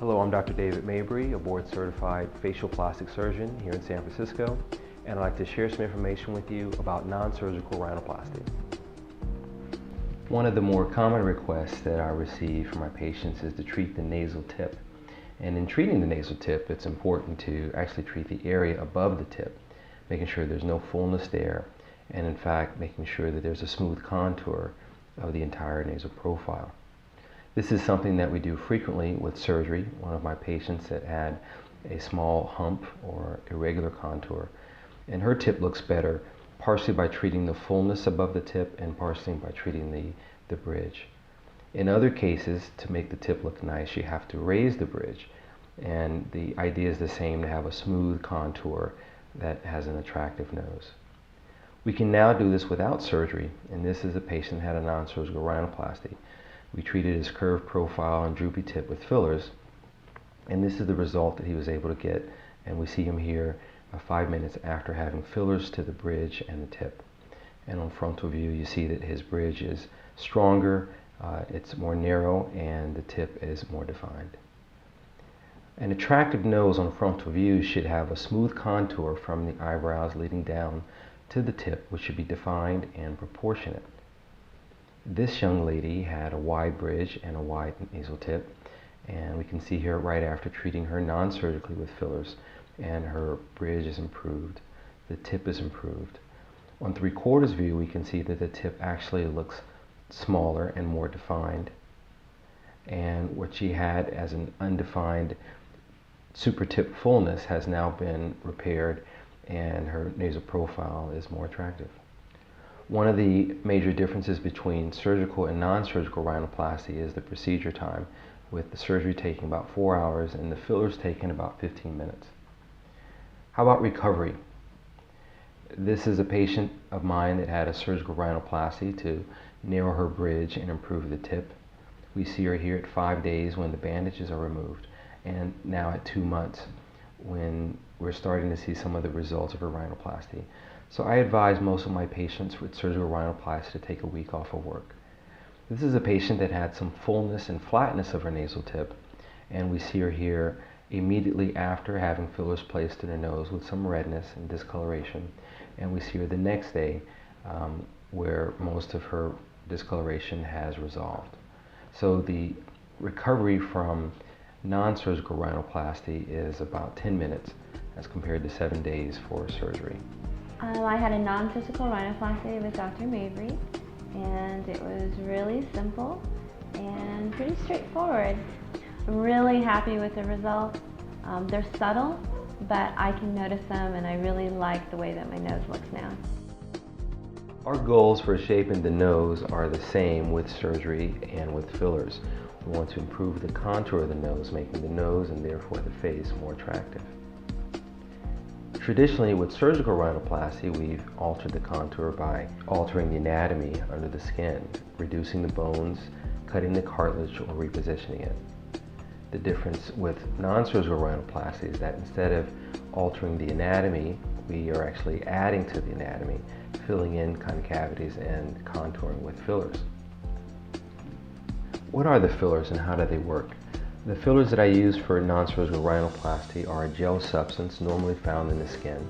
Hello, I'm Dr. David Mabrie, a board-certified facial plastic surgeon here in San Francisco, and I'd like to share some information with you about non-surgical rhinoplasty. One of the more common requests that I receive from my patients is to treat the nasal tip. And in treating the nasal tip, it's important to actually treat the area above the tip, making sure there's no fullness there, and in fact, making sure that there's a smooth contour of the entire nasal profile. This is something that we do frequently with surgery. One of my patients that had a small hump or irregular contour, and her tip looks better partially by treating the fullness above the tip and partially by treating the bridge. In other cases, to make the tip look nice, you have to raise the bridge, and the idea is the same, to have a smooth contour that has an attractive nose. We can now do this without surgery, and this is a patient that had a non-surgical rhinoplasty. We treated his curved profile and droopy tip with fillers, and this is the result that he was able to get, and we see him here 5 minutes after having fillers to the bridge and the tip. And on frontal view, you see that his bridge is stronger, it's more narrow, and the tip is more defined. An attractive nose on frontal view should have a smooth contour from the eyebrows leading down to the tip, which should be defined and proportionate. This young lady had a wide bridge and a wide nasal tip, and we can see here right after treating her non-surgically with fillers, and her bridge is improved, the tip is improved. On 3/4 view, we can see that the tip actually looks smaller and more defined, and what she had as an undefined super tip fullness has now been repaired, and her nasal profile is more attractive. One of the major differences between surgical and non-surgical rhinoplasty is the procedure time, with the surgery taking about 4 hours and the fillers taking about 15 minutes. How about recovery? This is a patient of mine that had a surgical rhinoplasty to narrow her bridge and improve the tip. We see her here at 5 days when the bandages are removed, and now at 2 months when we're starting to see some of the results of her rhinoplasty. So I advise most of my patients with surgical rhinoplasty to take a week off of work. This is a patient that had some fullness and flatness of her nasal tip, and we see her here immediately after having fillers placed in her nose with some redness and discoloration, and we see her the next day where most of her discoloration has resolved. So the recovery from non-surgical rhinoplasty is about 10 minutes as compared to 7 days for surgery. I had a non-surgical rhinoplasty with Dr. Mabrie, and it was really simple and pretty straightforward. I'm really happy with the results. They're subtle, but I can notice them, and I really like the way that my nose looks now. Our goals for shaping the nose are the same with surgery and with fillers. We want to improve the contour of the nose, making the nose and therefore the face more attractive. Traditionally, with surgical rhinoplasty, we've altered the contour by altering the anatomy under the skin, reducing the bones, cutting the cartilage, or repositioning it. The difference with non-surgical rhinoplasty is that instead of altering the anatomy, we are actually adding to the anatomy, filling in concavities and contouring with fillers. What are the fillers and how do they work? The fillers that I use for non-surgical rhinoplasty are a gel substance normally found in the skin,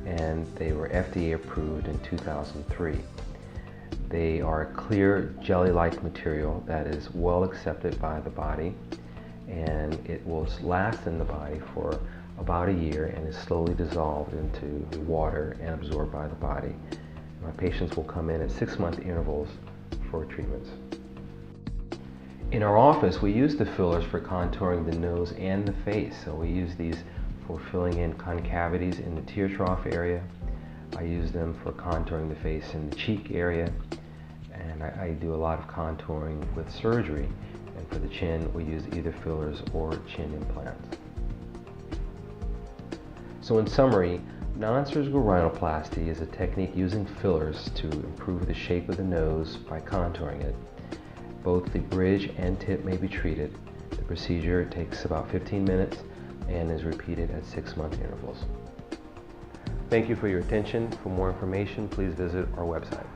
and they were FDA approved in 2003. They are a clear jelly-like material that is well accepted by the body, and it will last in the body for about a year and is slowly dissolved into the water and absorbed by the body. My patients will come in at 6-month intervals for treatments. In our office, we use the fillers for contouring the nose and the face. So we use these for filling in concavities in the tear trough area. I use them for contouring the face in the cheek area. And I do a lot of contouring with surgery. And for the chin, we use either fillers or chin implants. So in summary, non-surgical rhinoplasty is a technique using fillers to improve the shape of the nose by contouring it. Both the bridge and tip may be treated. The procedure takes about 15 minutes and is repeated at 6-month intervals. Thank you for your attention. For more information, please visit our website.